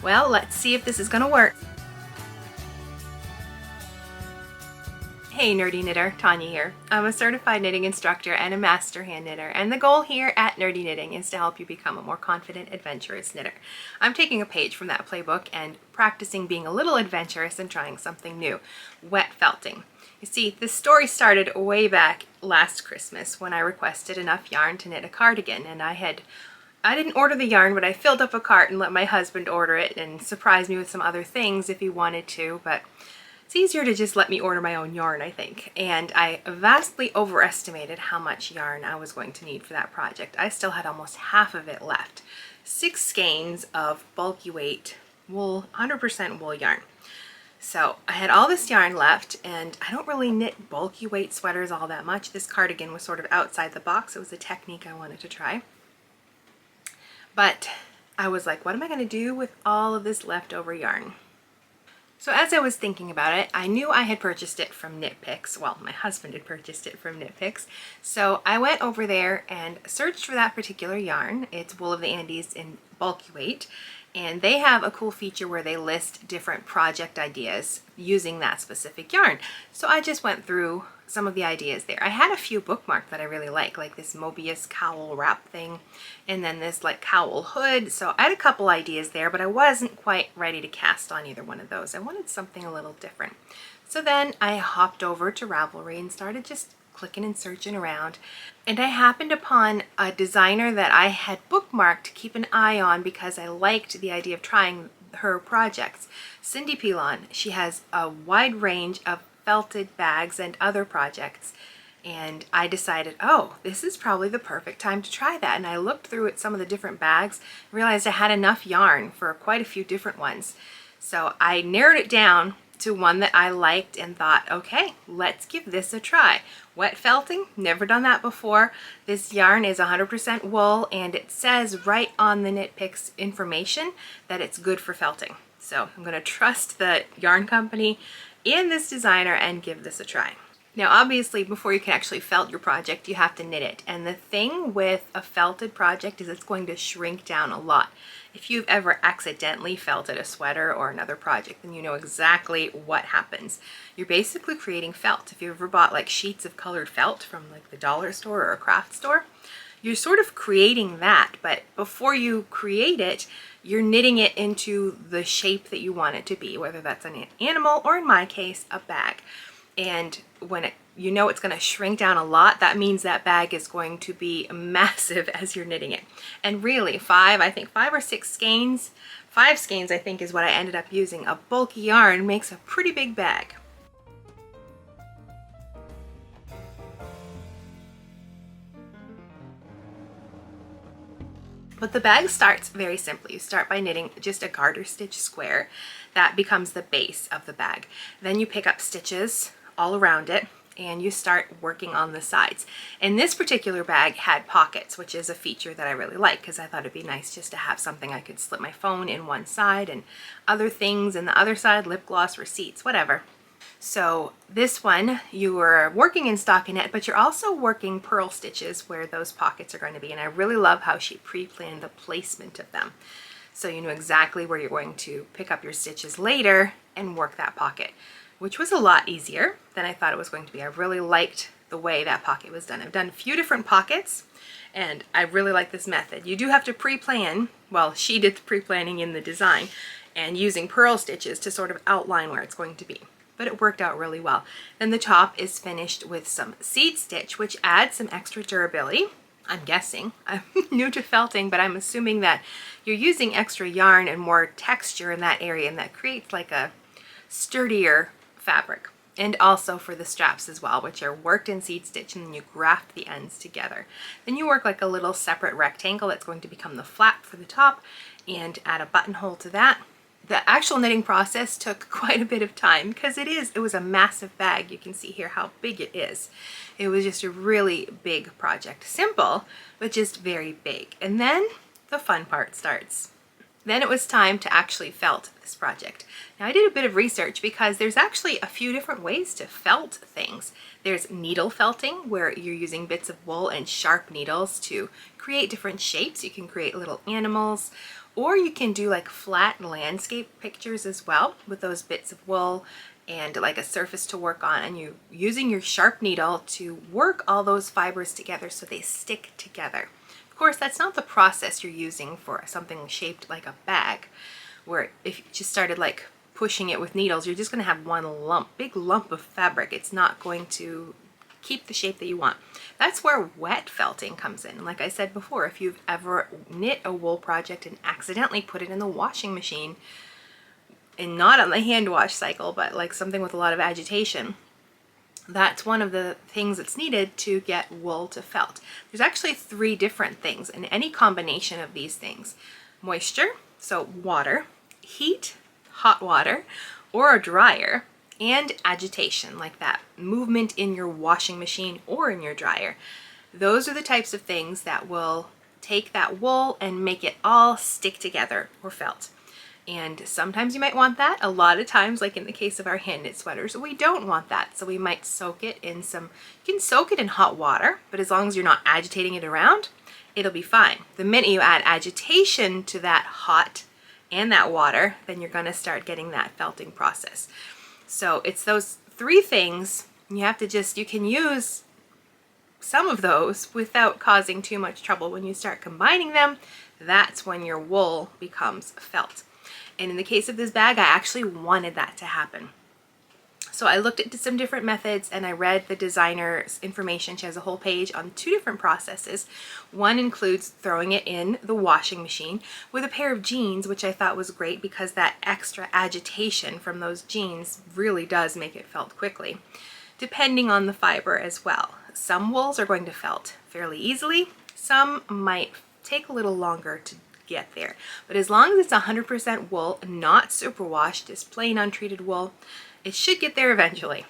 Well, let's see if this is gonna work. Hey nerdy knitter, Tanya here. I'm a certified knitting instructor and a master hand knitter, and the goal here at Nerdy Knitting is to help you become a more confident, adventurous knitter. I'm taking a page from that playbook and practicing being a little adventurous and trying something new, wet felting. You see, this story started way back last Christmas when I requested enough yarn to knit a cardigan, and I didn't order the yarn, but I filled up a cart and let my husband order it and surprise me with some other things if he wanted to, but it's easier to just let me order my own yarn, I think. And I vastly overestimated how much yarn I was going to need for that project. I still had almost half of it left. 6 skeins of bulky weight wool, 100% wool yarn. So I had all this yarn left, and I don't really knit bulky weight sweaters all that much. This cardigan was sort of outside the box. It was a technique I wanted to try. But I was like, what am I going to do with all of this leftover yarn? So as I was thinking about it, I knew I had purchased it from Knit Picks. Well, my husband had purchased it from Knit Picks. So I went over there and searched for that particular yarn. It's Wool of the Andes in bulky weight. And they have a cool feature where they list different project ideas using that specific yarn. So I just went through some of the ideas there. I had a few bookmarked that I really like this Mobius cowl wrap thing, and then this like cowl hood. So I had a couple ideas there, but I wasn't quite ready to cast on either one of those. I wanted something a little different. So then I hopped over to Ravelry and started just clicking and searching around, and I happened upon a designer that I had bookmarked to keep an eye on because I liked the idea of trying her projects. Cindy Pilon. She has a wide range of felted bags and other projects, and I decided, oh, this is probably the perfect time to try that. And I looked through at some of the different bags, realized I had enough yarn for quite a few different ones. So I narrowed it down to one that I liked and thought, okay, let's give this a try. Wet felting, never done that before. This yarn is 100% wool, and it says right on the Knit Picks information that it's good for felting. So I'm gonna trust the yarn company and this designer and give this a try. Now obviously before you can actually felt your project, you have to knit it. And the thing with a felted project is it's going to shrink down a lot. If you've ever accidentally felted a sweater or another project, then you know exactly what happens. You're basically creating felt. If you ever bought like sheets of colored felt from like the dollar store or a craft store, you're sort of creating that, but before you create it, you're knitting it into the shape that you want it to be, whether that's an animal or in my case, a bag. And when you know it's going to shrink down a lot, that means that bag is going to be massive as you're knitting it. And really, I think 5 or 6 skeins, 5 skeins I think is what I ended up using. A bulky yarn makes a pretty big bag. But the bag starts very simply. You start by knitting just a garter stitch square. That becomes the base of the bag. Then you pick up stitches all around it and you start working on the sides. And this particular bag had pockets, which is a feature that I really like because I thought it'd be nice just to have something I could slip my phone in one side and other things in the other side, lip gloss, receipts, whatever. So this one, you were working in stockinette, but you're also working purl stitches where those pockets are going to be. And I really love how she pre-planned the placement of them. So you know exactly where you're going to pick up your stitches later and work that pocket, which was a lot easier than I thought it was going to be. I really liked the way that pocket was done. I've done a few different pockets, and I really like this method. You do have to pre-plan. Well, she did the pre-planning in the design and using purl stitches to sort of outline where it's going to be. But it worked out really well. Then the top is finished with some seed stitch, which adds some extra durability. I'm guessing. I'm new to felting, but I'm assuming that you're using extra yarn and more texture in that area, and that creates like a sturdier fabric. And also for the straps as well, which are worked in seed stitch, and then you graft the ends together. Then you work like a little separate rectangle that's going to become the flap for the top, and add a buttonhole to that. The actual knitting process took quite a bit of time because it was a massive bag. You can see here how big it is. It was just a really big project. Simple, but just very big. And then the fun part starts. Then it was time to actually felt this project. Now I did a bit of research because there's actually a few different ways to felt things. There's needle felting, where you're using bits of wool and sharp needles to create different shapes. You can create little animals, or you can do like flat landscape pictures as well with those bits of wool and like a surface to work on, and you using your sharp needle to work all those fibers together so they stick together. Of course, that's not the process you're using for something shaped like a bag, where if you just started like pushing it with needles, you're just going to have one big lump of fabric. It's not going to keep the shape that you want. That's where wet felting comes in. And like I said before, if you've ever knit a wool project and accidentally put it in the washing machine, and not on the hand wash cycle, but like something with a lot of agitation, that's one of the things that's needed to get wool to felt. There's actually 3 different things, and any combination of these things: moisture, so water, heat, hot water, or a dryer, and agitation, like that movement in your washing machine or in your dryer. Those are the types of things that will take that wool and make it all stick together or felt. And sometimes you might want that. A lot of times, like in the case of our hand knit sweaters, we don't want that. So we might soak it in you can soak it in hot water, but as long as you're not agitating it around, it'll be fine. The minute you add agitation to that hot and that water, then you're going to start getting that felting process. So it's those 3 things. You have to you can use some of those without causing too much trouble. When you start combining them, that's when your wool becomes felt. And in the case of this bag, I actually wanted that to happen. So I looked into some different methods and I read the designer's information. She has a whole page on 2 different processes. One includes throwing it in the washing machine with a pair of jeans, which I thought was great because that extra agitation from those jeans really does make it felt quickly, depending on the fiber as well. Some wools are going to felt fairly easily. Some might take a little longer to get there. But as long as it's 100% wool, not superwashed, just plain untreated wool, it should get there eventually.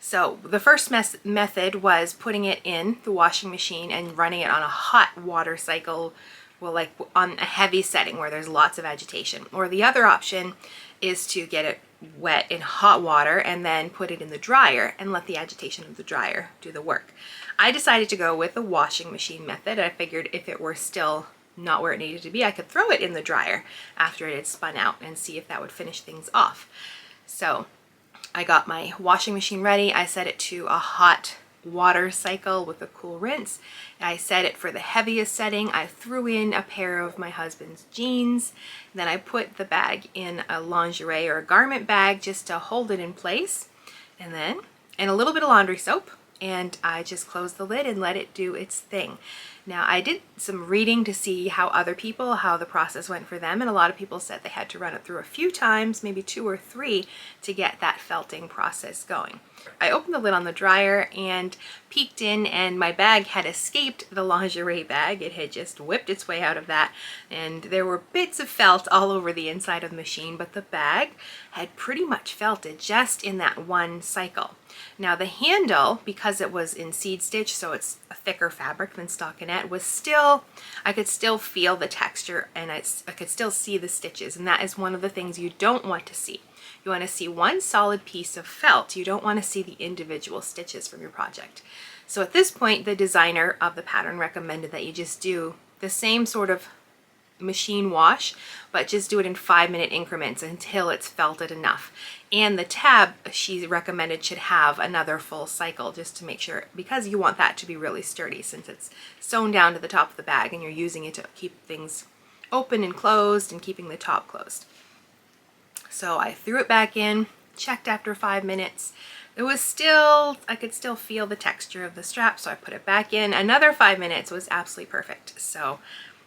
So the first method was putting it in the washing machine and running it on a hot water cycle, well, like on a heavy setting where there's lots of agitation. Or the other option is to get it wet in hot water and then put it in the dryer and let the agitation of the dryer do the work. I decided to go with the washing machine method. I figured if it were still not where it needed to be, I could throw it in the dryer after it had spun out and see if that would finish things off. So I got my washing machine ready. I set it to a hot water cycle with a cool rinse. I set it for the heaviest setting. I threw in a pair of my husband's jeans. Then I put the bag in a lingerie or a garment bag just to hold it in place. And a little bit of laundry soap. And I just closed the lid and let it do its thing. Now I did some reading to see how the process went for them, and a lot of people said they had to run it through a few times, maybe 2 or 3, to get that felting process going. I opened the lid on the dryer and peeked in, and my bag had escaped the lingerie bag. It had just whipped its way out of that, and there were bits of felt all over the inside of the machine, but the bag had pretty much felted just in that one cycle. Now the handle, because it was in seed stitch, so it's a thicker fabric than stockinette, was still, I could still feel the texture, and I could still see the stitches, and that is one of the things you don't want to see. You want to see one solid piece of felt. You don't want to see the individual stitches from your project. So at this point, the designer of the pattern recommended that you just do the same sort of machine wash, but just do it in 5-minute increments until it's felted enough. And the tab she recommended should have another full cycle, just to make sure, because you want that to be really sturdy since it's sewn down to the top of the bag and you're using it to keep things open and closed and keeping the top closed. So I threw it back in, checked after 5 minutes. It was still, I could still feel the texture of the strap, so I put it back in. Another 5 minutes was absolutely perfect. So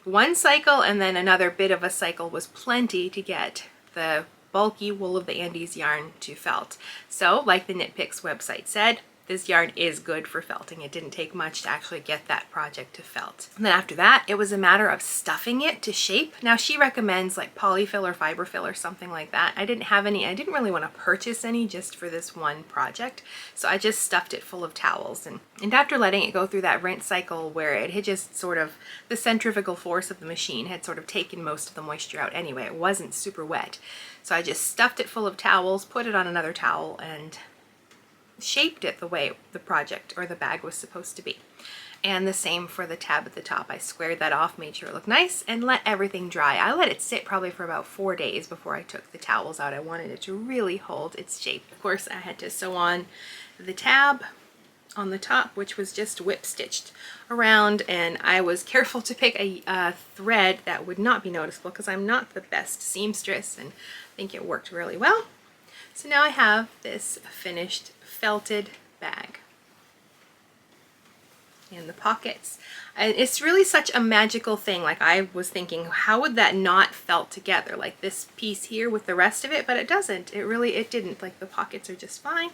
one cycle and then another bit of a cycle was plenty to get the bulky wool of the Andes yarn to felt. So like the Knit Picks website said, this yarn is good for felting. It didn't take much to actually get that project to felt. And then after that, it was a matter of stuffing it to shape. Now she recommends like polyfill or fiberfill or something like that. I didn't have any. I didn't really want to purchase any just for this one project. So I just stuffed it full of towels. And after letting it go through that rinse cycle where it had just sort of, the centrifugal force of the machine had sort of taken most of the moisture out anyway. It wasn't super wet. So I just stuffed it full of towels, put it on another towel, and shaped it the way the project or the bag was supposed to be. And the same for the tab at the top. I squared that off, made sure it looked nice, and let everything dry. I let it sit probably for about 4 days before I took the towels out. I wanted it to really hold its shape. Of course, I had to sew on the tab on the top, which was just whip stitched around, and I was careful to pick a thread that would not be noticeable because I'm not the best seamstress, and I think it worked really well. So now I have this finished felted bag. And the pockets. And it's really such a magical thing. Like I was thinking, how would that not felt together? Like this piece here with the rest of it, but it doesn't. It didn't. Like the pockets are just fine.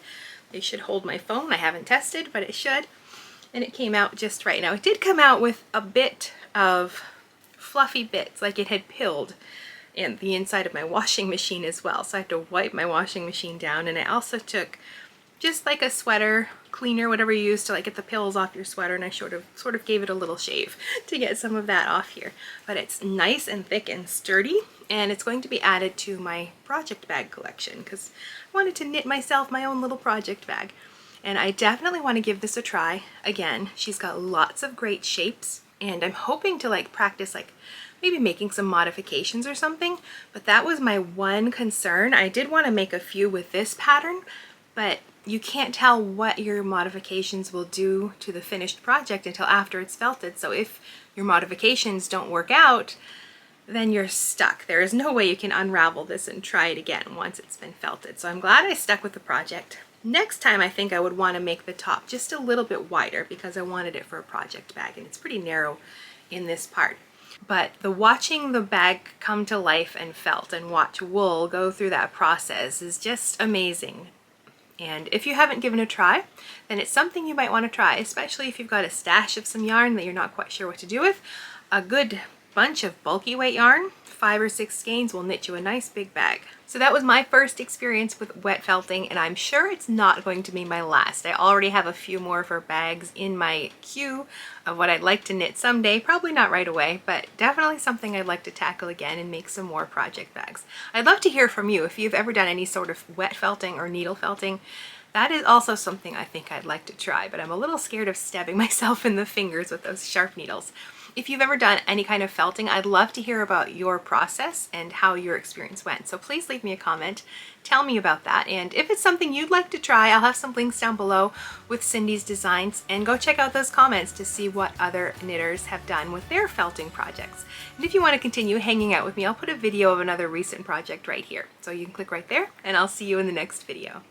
They should hold my phone. I haven't tested, but it should. And it came out just right. Now it did come out with a bit of fluffy bits, like it had pilled in the inside of my washing machine as well. So I have to wipe my washing machine down, and I also took just like a sweater cleaner, whatever you use to like get the pills off your sweater, and I sort of gave it a little shave to get some of that off here. But it's nice and thick and sturdy, and it's going to be added to my project bag collection because I wanted to knit myself my own little project bag. And I definitely want to give this a try again. She's got lots of great shapes, and I'm hoping to like practice like maybe making some modifications or something, but that was my one concern. I did want to make a few with this pattern, but you can't tell what your modifications will do to the finished project until after it's felted. So if your modifications don't work out, then you're stuck. There is no way you can unravel this and try it again once it's been felted. So I'm glad I stuck with the project. Next time I think I would want to make the top just a little bit wider because I wanted it for a project bag, and it's pretty narrow in this part. But watching the bag come to life and felt and watch wool go through that process is just amazing. And if you haven't given it a try, then it's something you might want to try, especially if you've got a stash of some yarn that you're not quite sure what to do with. A good bunch of bulky weight yarn, 5 or 6 skeins, will knit you a nice big bag. So that was my first experience with wet felting, and I'm sure it's not going to be my last. I already have a few more for bags in my queue of what I'd like to knit someday. Probably not right away, but definitely something I'd like to tackle again and make some more project bags. I'd love to hear from you if you've ever done any sort of wet felting or needle felting. That is also something I think I'd like to try, but I'm a little scared of stabbing myself in the fingers with those sharp needles. If you've ever done any kind of felting, I'd love to hear about your process and how your experience went. So please leave me a comment, tell me about that. And if it's something you'd like to try, I'll have some links down below with Cindy's designs, and go check out those comments to see what other knitters have done with their felting projects. And if you want to continue hanging out with me, I'll put a video of another recent project right here. So you can click right there, and I'll see you in the next video.